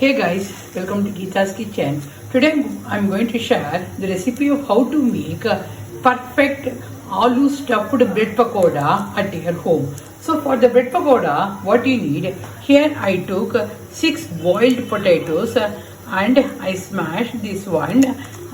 Hey guys, welcome to Geeta's Kitchen. Today I'm going to share the recipe of how to make a perfect aloo stuffed bread pakoda at your home. So for the bread pakoda, what you need, here I took 6 boiled potatoes and I smashed this one,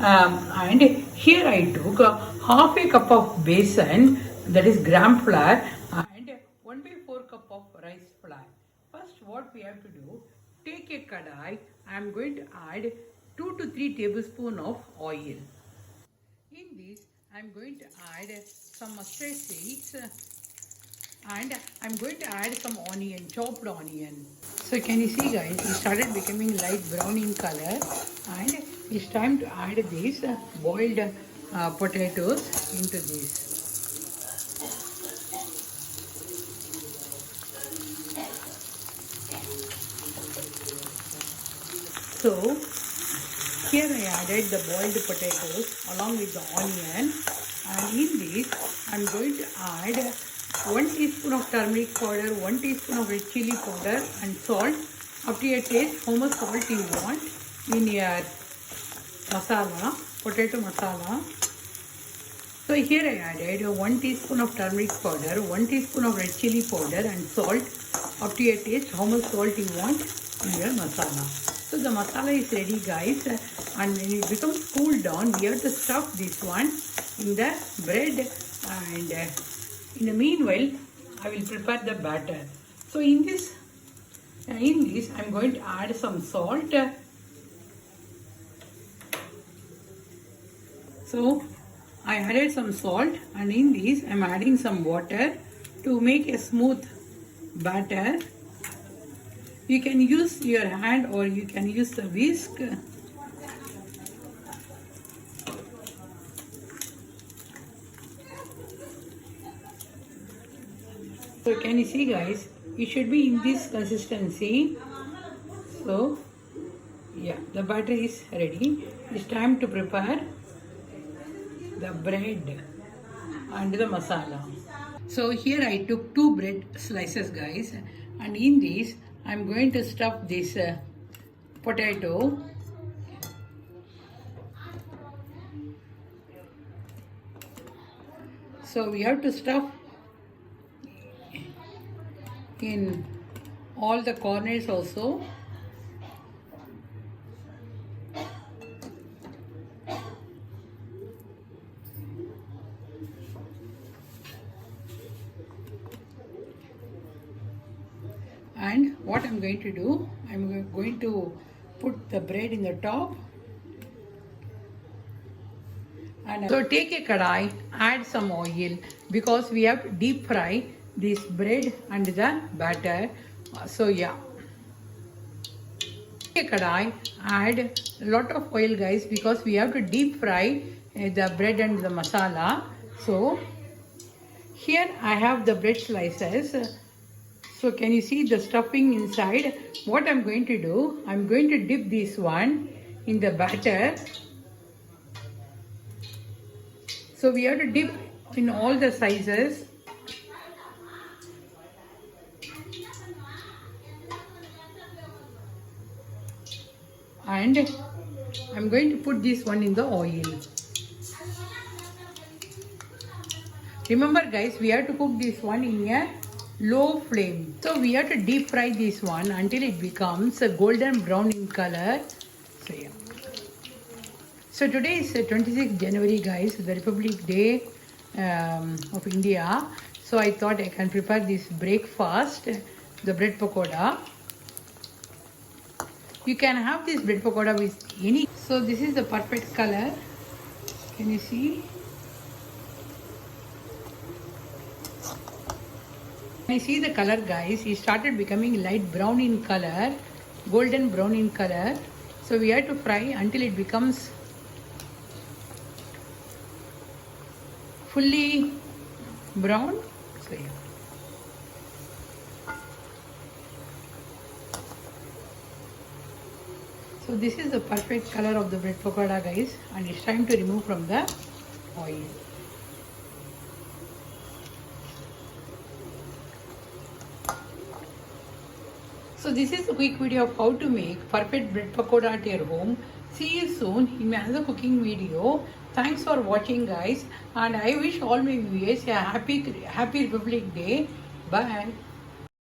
and here I took half a cup of besan, that is gram flour, and 1 by 4 cup of rice flour. First what we have to do, take a kadai. I am going to add 2 to 3 tablespoons of oil. In this I am going to add some mustard seeds and I am going to add some onion, chopped onion. So can you see guys, it started becoming light brown in color and it's time to add these boiled potatoes into this. So here I added the boiled potatoes along with the onion, and in this I am going to add 1 teaspoon of turmeric powder, 1 teaspoon of red chili powder and salt up to your taste, how much salt you want in your masala, potato masala. So here I added 1 teaspoon of turmeric powder, 1 teaspoon of red chili powder and salt up to your taste, how much salt you want in your masala. So the masala is ready guys, and when it becomes cooled down, we have to stuff this one in the bread, and in the meanwhile I will prepare the batter. So in this I'm going to add some salt. So I added some salt, and in this I am adding some water to make a smooth batter. You can use your hand or you can use the whisk. So can you see guys, it should be in this consistency. So yeah, the batter is ready. It's time to prepare the bread and the masala. So here I took 2 bread slices guys, and in this I'm going to stuff this potato. So we have to stuff in all the corners also. And what I'm going to do, I'm going to put the bread in the top. And so take a kadai, add some oil, because we have to deep fry this bread and the batter. So yeah, take a kadai, add a lot of oil guys, because we have to deep fry the bread and the masala. So here I have the bread slices. So can you see the stuffing inside? What I'm going to do, I'm going to dip this one in the batter. So we have to dip in all the sizes. And I'm going to put this one in the oil. Remember guys, we have to cook this one in a low flame. So we have to deep fry this one until it becomes a golden brown in color. So yeah. So today is 26th January guys, the Republic Day of India. So I thought I can prepare this breakfast, the bread pakoda. You can have this bread pakoda with any. So this is the perfect color. Can you see? Can you see the color guys? It started becoming light brown in color, golden brown in color. So we have to fry until it becomes fully brown. So yeah. So this is the perfect color of the bread pakoda guys, and it's time to remove from the oil. So this is a quick video of how to make perfect bread pakoda at your home. See you soon in my another cooking video. Thanks for watching, guys, and I wish all my viewers a happy Republic Day. Bye.